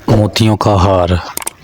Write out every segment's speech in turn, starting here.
موتیوں کا ہار۔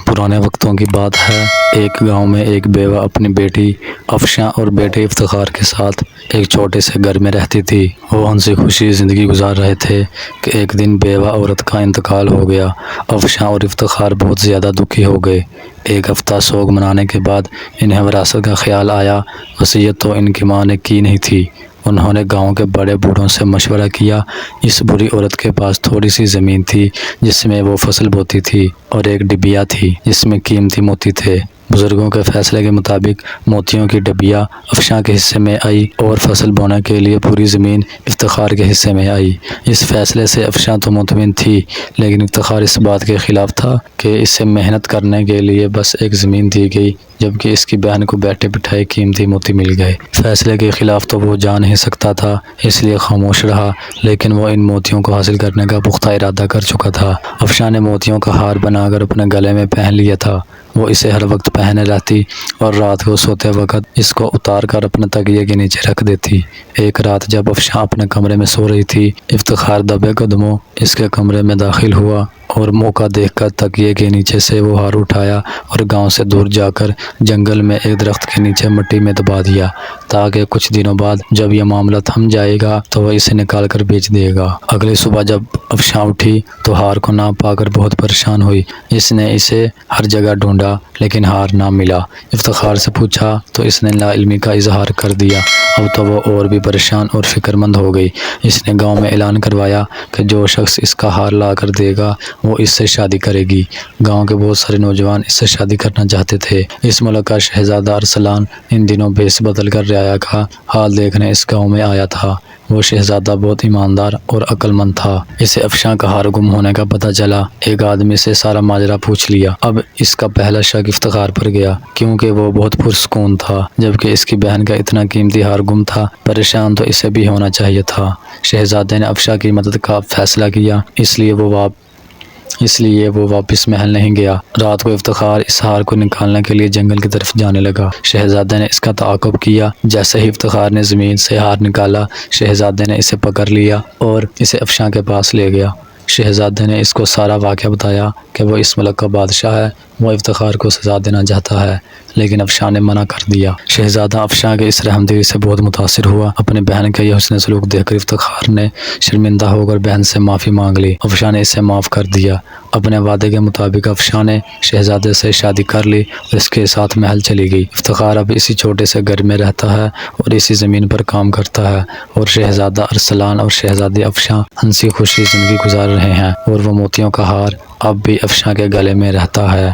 پرانے وقتوں کی بات ہے، ایک گاؤں میں ایک بیوہ اپنی بیٹی افشاں اور بیٹے افتخار کے ساتھ ایک چھوٹے سے گھر میں رہتی تھی۔ وہ ہنسی خوشی زندگی گزار رہے تھے کہ ایک دن بیوہ عورت کا انتقال ہو گیا۔ افشاں اور افتخار بہت زیادہ دکھی ہو گئے۔ ایک ہفتہ سوگ منانے کے بعد انہیں وراثت کا خیال آیا۔ وصیت تو ان کی ماں نے کی نہیں تھی۔ انہوں نے گاؤں کے بڑے بوڑھوں سے مشورہ کیا۔ اس بوڑھی عورت کے پاس تھوڑی سی زمین تھی جس میں وہ فصل بوتی تھی، اور ایک ڈبیا تھی جس میں قیمتی موتی تھے۔ بزرگوں کے فیصلے کے مطابق موتیوں کی ڈبیا افشاں کے حصے میں آئی اور فصل بونے کے لیے پوری زمین افتخار کے حصے میں آئی۔ اس فیصلے سے افشاں تو مطمئن تھی، لیکن افتخار اس بات کے خلاف تھا کہ اسے محنت کرنے کے لیے بس ایک زمین دی گئی، جبکہ اس کی بہن کو بیٹھے بٹھائے قیمتی موتی مل گئے۔ فیصلے کے خلاف تو وہ جا نہیں سکتا تھا، اس لیے خاموش رہا، لیکن وہ ان موتیوں کو حاصل کرنے کا پختہ ارادہ کر چکا تھا۔ افشاں نے موتیوں کا ہار بنا کر اپنے گلے میں پہن لیا تھا۔ وہ اسے ہر وقت پہنے رہتی اور رات کو سوتے وقت اس کو اتار کر اپنے تکیے کے نیچے رکھ دیتی۔ ایک رات جب افشاں اپنے کمرے میں سو رہی تھی، افتخار دبے قدموں اس کے کمرے میں داخل ہوا اور موقع دیکھ کر تکیے کے نیچے سے وہ ہار اٹھایا اور گاؤں سے دور جا کر جنگل میں ایک درخت کے نیچے مٹی میں دبا دیا، تاکہ کچھ دنوں بعد جب یہ معاملہ تھم جائے گا تو وہ اسے نکال کر بیچ دے گا۔ اگلی صبح جب افشاں اٹھی تو ہار کو نہ پا کر بہت پریشان ہوئی۔ اس نے اسے ہر جگہ ڈھونڈا لیکن ہار نہ ملا۔ افتخار سے پوچھا تو اس نے لا علمی کا اظہار کر دیا۔ اب تو وہ اور بھی پریشان اور فکر مند ہو گئی۔ اس نے گاؤں میں اعلان کروایا کہ جو شخص اس کا ہار لا کر دے گا وہ اس سے شادی کرے گی۔ گاؤں کے بہت سارے نوجوان اس سے شادی کرنا چاہتے تھے۔ اس ملک کا شہزادہ ارسلان ان دنوں بھیس بدل کر رعایا کا حال دیکھنے اس گاؤں میں آیا تھا۔ وہ شہزادہ بہت ایماندار اور عقل مند تھا۔ اسے افشاں کا ہار گم ہونے کا پتہ چلا۔ ایک آدمی سے سارا ماجرا پوچھ لیا۔ اب اس کا پہلا شک افتخار پر گیا، کیونکہ وہ بہت پرسکون تھا، جبکہ اس کی بہن کا اتنا قیمتی ہار گم تھا۔ پریشان تو اسے بھی ہونا چاہیے تھا۔ شہزادے نے افشاں کی مدد کا فیصلہ کیا، اس لیے وہ واپس محل نہیں گیا۔ رات کو افتخار اس ہار کو نکالنے کے لیے جنگل کی طرف جانے لگا۔ شہزادے نے اس کا تعاقب کیا۔ جیسے ہی افتخار نے زمین سے ہار نکالا، شہزادے نے اسے پکڑ لیا اور اسے افشاں کے پاس لے گیا۔ شہزادے نے اس کو سارا واقعہ بتایا کہ وہ اس ملک کا بادشاہ ہے، وہ افتخار کو سزا دینا چاہتا ہے، لیکن افشاں نے منع کر دیا۔ شہزادہ افشاں کے اس رحم دلی سے بہت متاثر ہوا۔ اپنے بہن کا یہ حسن سلوک دیکھ کر افتخار نے شرمندہ ہو کر بہن سے معافی مانگ لی۔ افشاں نے اسے معاف کر دیا۔ اپنے وعدے کے مطابق افشاں نے شہزادے سے شادی کر لی اور اس کے ساتھ محل چلی گئی۔ افتخار اب اسی چھوٹے سے گھر میں رہتا ہے اور اسی زمین پر کام کرتا ہے، اور شہزادہ ارسلان اور شہزادی افشاں ہنسی خوشی زندگی گزار رہے ہیں، اور وہ موتیوں کا ہار اب بھی افشاں کے گلے میں رہتا ہے۔